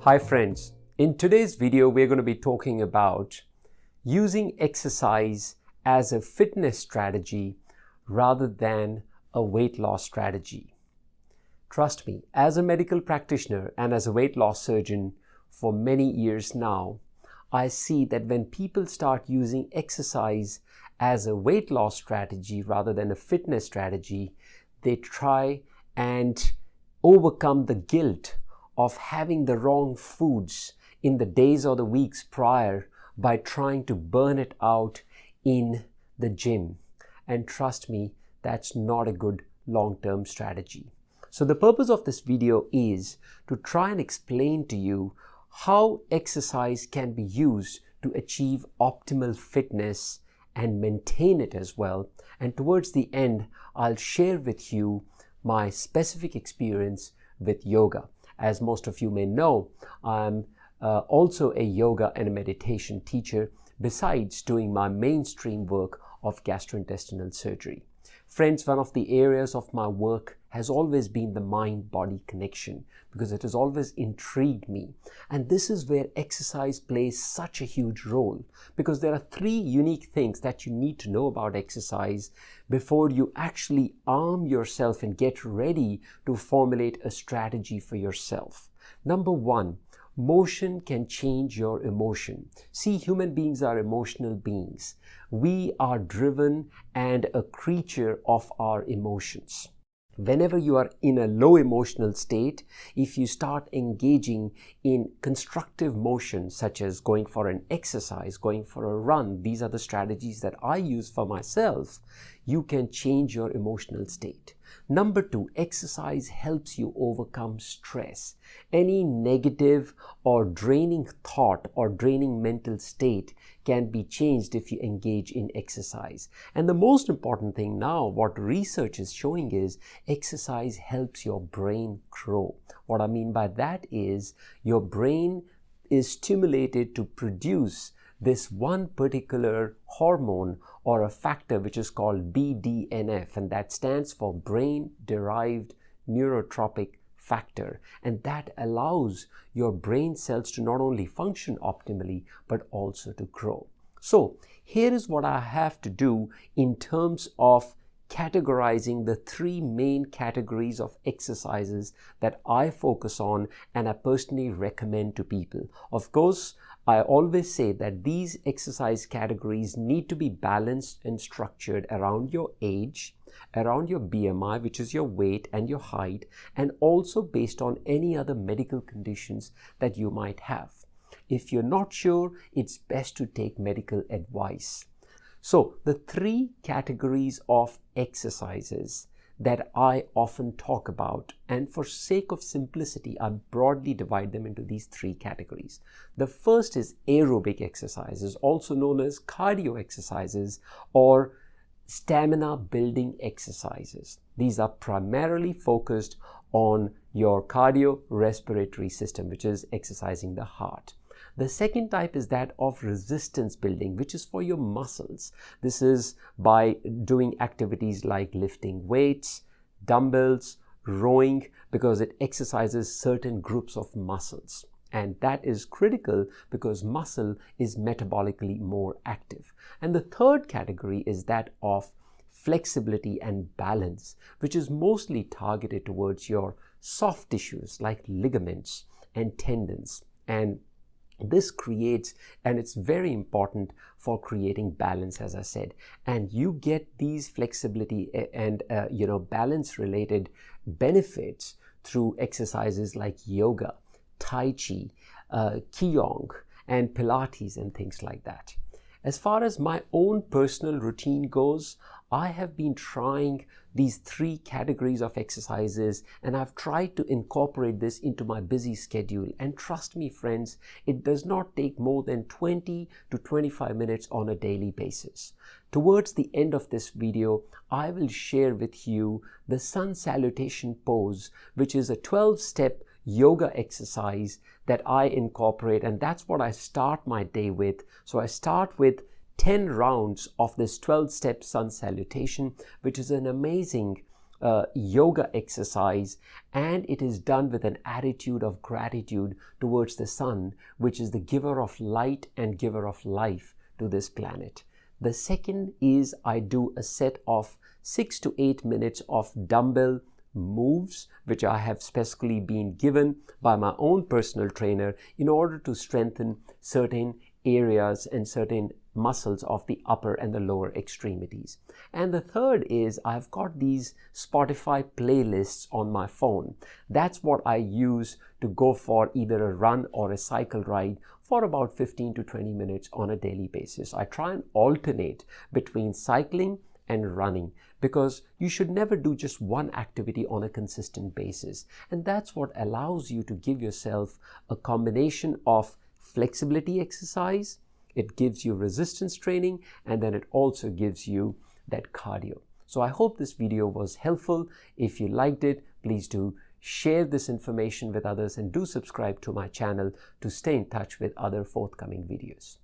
Hi friends, in today's video we're going to be talking about using exercise as a fitness strategy rather than a weight loss strategy. Trust me, as a medical practitioner and as a weight loss surgeon for many years now, I see that when people start using exercise as a weight loss strategy rather than a fitness strategy, they try and overcome the guilt of having the wrong foods in the days or the weeks prior by trying to burn it out in the gym. And trust me, that's not a good long-term strategy. So the purpose of this video is to try and explain to you how exercise can be used to achieve optimal fitness and maintain it as well. And towards the end, I'll share with you my specific experience with yoga. As most of you may know, I'm also a yoga and a meditation teacher, besides doing my mainstream work of gastrointestinal surgery. Friends, one of the areas of my work has always been the mind-body connection because it has always intrigued me. And this is where exercise plays such a huge role, because there are three unique things that you need to know about exercise before you actually arm yourself and get ready to formulate a strategy for yourself. Number one, motion can change your emotion. See, human beings are emotional beings. We are driven and a creature of our emotions. Whenever you are in a low emotional state, if you start engaging in constructive motion, such as going for an exercise, going for a run, these are the strategies that I use for myself, you can change your emotional state. Number two, exercise helps you overcome stress. Any negative or draining thought or draining mental state can be changed if you engage in exercise. And the most important thing now, what research is showing is exercise helps your brain grow. What I mean by that is your brain is stimulated to produce this one particular hormone or a factor which is called BDNF, and that stands for brain-derived neurotrophic factor, and that allows your brain cells to not only function optimally but also to grow. So here is what I have to do in terms of categorizing the three main categories of exercises that I focus on and I personally recommend to people. Of course, I always say that these exercise categories need to be balanced and structured around your age, around your BMI, which is your weight and your height, and also based on any other medical conditions that you might have. If you're not sure, it's best to take medical advice. So the three categories of exercises that I often talk about, and for sake of simplicity, I broadly divide them into these three categories. The first is aerobic exercises, also known as cardio exercises or stamina building exercises. These are primarily focused on your cardiorespiratory system, which is exercising the heart. The second type is that of resistance building, which is for your muscles. This is by doing activities like lifting weights, dumbbells, rowing, because it exercises certain groups of muscles. And that is critical because muscle is metabolically more active. And the third category is that of flexibility and balance, which is mostly targeted towards your soft tissues like ligaments and tendons. And this creates, and it's very important for creating balance, as I said, and you get these flexibility and balance related benefits through exercises like yoga, tai chi, qigong, and pilates and things like that. As far as my own personal routine goes, I have been trying these three categories of exercises, and I've tried to incorporate this into my busy schedule. And trust me, friends, it does not take more than 20 to 25 minutes on a daily basis. Towards the end of this video, I will share with you the sun salutation pose, which is a 12-step yoga exercise that I incorporate, and that's what I start my day with. So I start with 10 rounds of this 12-step sun salutation, which is an amazing yoga exercise, and it is done with an attitude of gratitude towards the sun, which is the giver of light and giver of life to this planet. The second is I do a set of 6 to 8 minutes of dumbbell moves, which I have specifically been given by my own personal trainer in order to strengthen certain areas and certain muscles of the upper and the lower extremities. And the third is I've got these Spotify playlists on my phone. That's what I use to go for either a run or a cycle ride for about 15 to 20 minutes on a daily basis. I try and alternate between cycling and running, because you should never do just one activity on a consistent basis. And that's what allows you to give yourself a combination of flexibility exercise, it gives you resistance training, and then it also gives you that cardio. So I hope this video was helpful. If you liked it, please do share this information with others and do subscribe to my channel to stay in touch with other forthcoming videos.